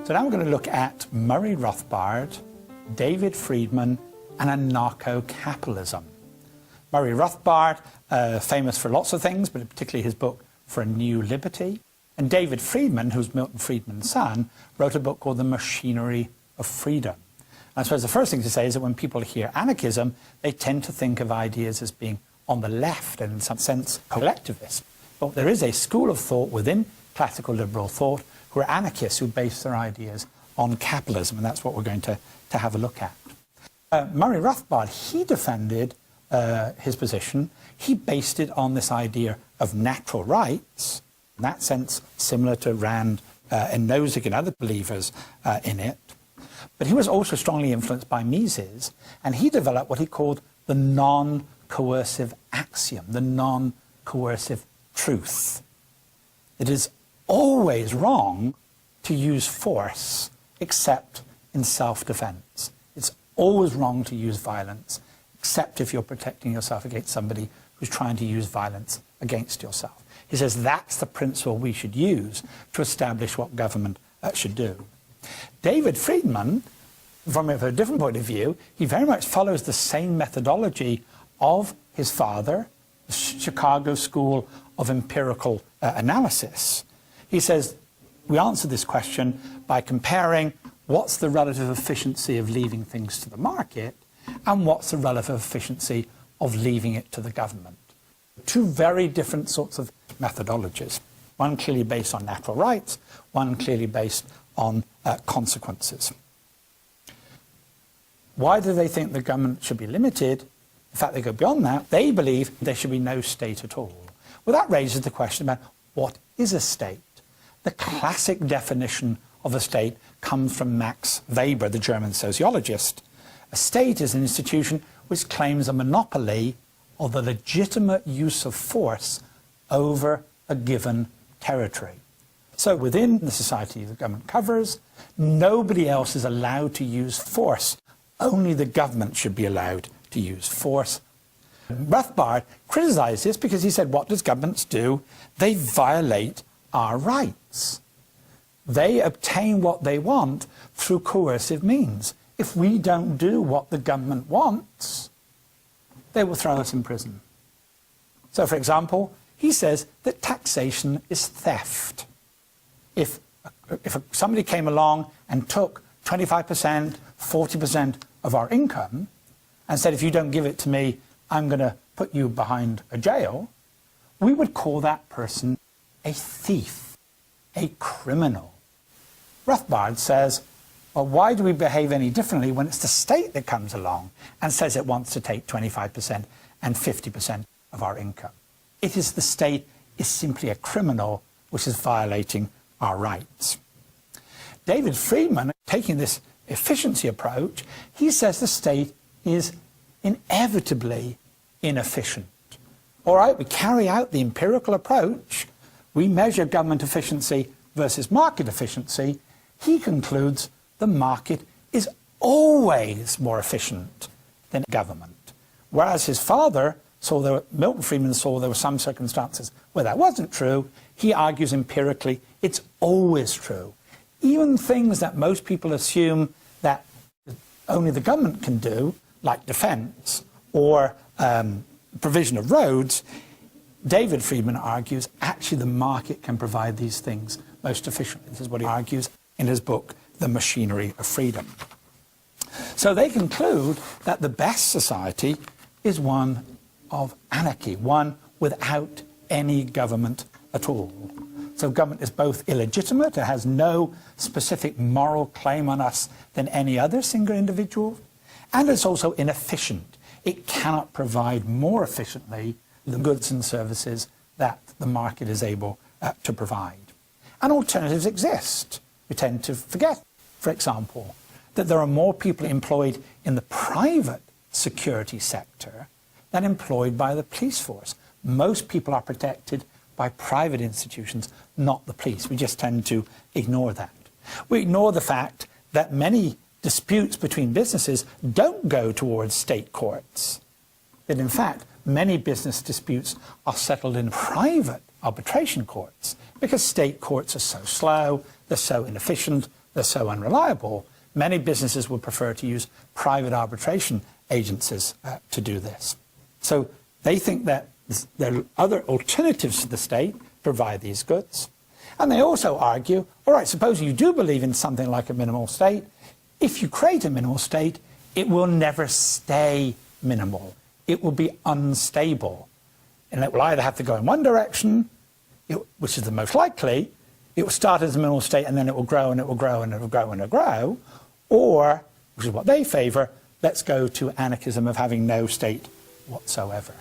So now we're going to look at Murray Rothbard, David Friedman, and Anarchocapitalism. Murray Rothbard, famous for lots of things, but particularly his book For a New Liberty. And David Friedman, who's Milton Friedman's son, wrote a book called The Machinery of Freedom. And I suppose the first thing to say is that when people hear anarchism, they tend to think of ideas as being on the left and in some sense collectivist. But there is a school of thought within classical liberal thought who are anarchists who base their ideas on capitalism, and that's what we're going to have a look at. Murray Rothbard, he defended his position. He based it on this idea of natural rights, in that sense similar to Rand and Nozick and other believers in it. But he was also strongly influenced by Mises, and he developed what he called the non-coercive axiom, the non-coercive truth. It is always wrong to use force except in self-defense. It's always wrong to use violence except if you're protecting yourself against somebody who's trying to use violence against yourself. He says that's the principle we should use to establish what government should do. David Friedman, from a different point of view, he very much follows the same methodology of his father, the Chicago School of Empirical Analysis. He says we answer this question by comparing what's the relative efficiency of leaving things to the market and what's the relative efficiency of leaving it to the government. Two very different sorts of methodologies, one clearly based on natural rights, one clearly based on consequences. Why do they think the government should be limited? In fact, they go beyond that. They believe there should be no state at all. Well, that raises the question about what is a state? The classic definition of a state comes from Max Weber, the German sociologist. A state is an institution which claims a monopoly of the legitimate use of force over a given territory. So within the society the government covers, nobody else is allowed to use force. Only the government should be allowed to use force. Rothbard criticized this because he said, what does governments do? They violate our rights. They obtain what they want through coercive means. If we don't do what the government wants, they will throw us in prison. So, for example, he says that taxation is theft. If somebody came along and took 25%, 40% of our income and said, if you don't give it to me, I'm going to put you behind a jail, we would call that person a thief, a criminal. Rothbard says, well, why do we behave any differently when it's the state that comes along and says it wants to take 25% and 50% of our income? It is the state is simply a criminal which is violating our rights. David Friedman, taking this efficiency approach, he says the state is inevitably inefficient. All right, we carry out the empirical approach, we measure government efficiency versus market efficiency. He concludes the market is always more efficient than government. Whereas his father saw Milton Friedman saw there were some circumstances where that wasn't true. He argues empirically it's always true. Even things that most people assume that only the government can do, like defense or provision of roads, David Friedman argues actually the market can provide these things most efficiently. This is what he argues in his book, The Machinery of Freedom. So they conclude that the best society is one of anarchy, one without any government at all. So government is both illegitimate, it has no specific moral claim on us than any other single individual, and it's also inefficient. It cannot provide more efficiently the goods and services that the market is able to provide. And alternatives exist. We tend to forget, for example, that there are more people employed in the private security sector than employed by the police force. Most people are protected by private institutions, not the police. We just tend to ignore that. We ignore the fact that many disputes between businesses don't go towards state courts. That in fact, many business disputes are settled in private arbitration courts because state courts are so slow, they're so inefficient, they're so unreliable, many businesses would prefer to use private arbitration agencies to do this. So they think that there are other alternatives to the state provide these goods. And they also argue, all right, suppose you do believe in something like a minimal state. If you create a minimal state, it will never stay minimal. It will be unstable. And it will either have to go in one direction, which is the most likely, it will start as a minimal state and then it will grow and it will grow and it will grow and it will grow, or, which is what they favour, let's go to anarchism of having no state whatsoever.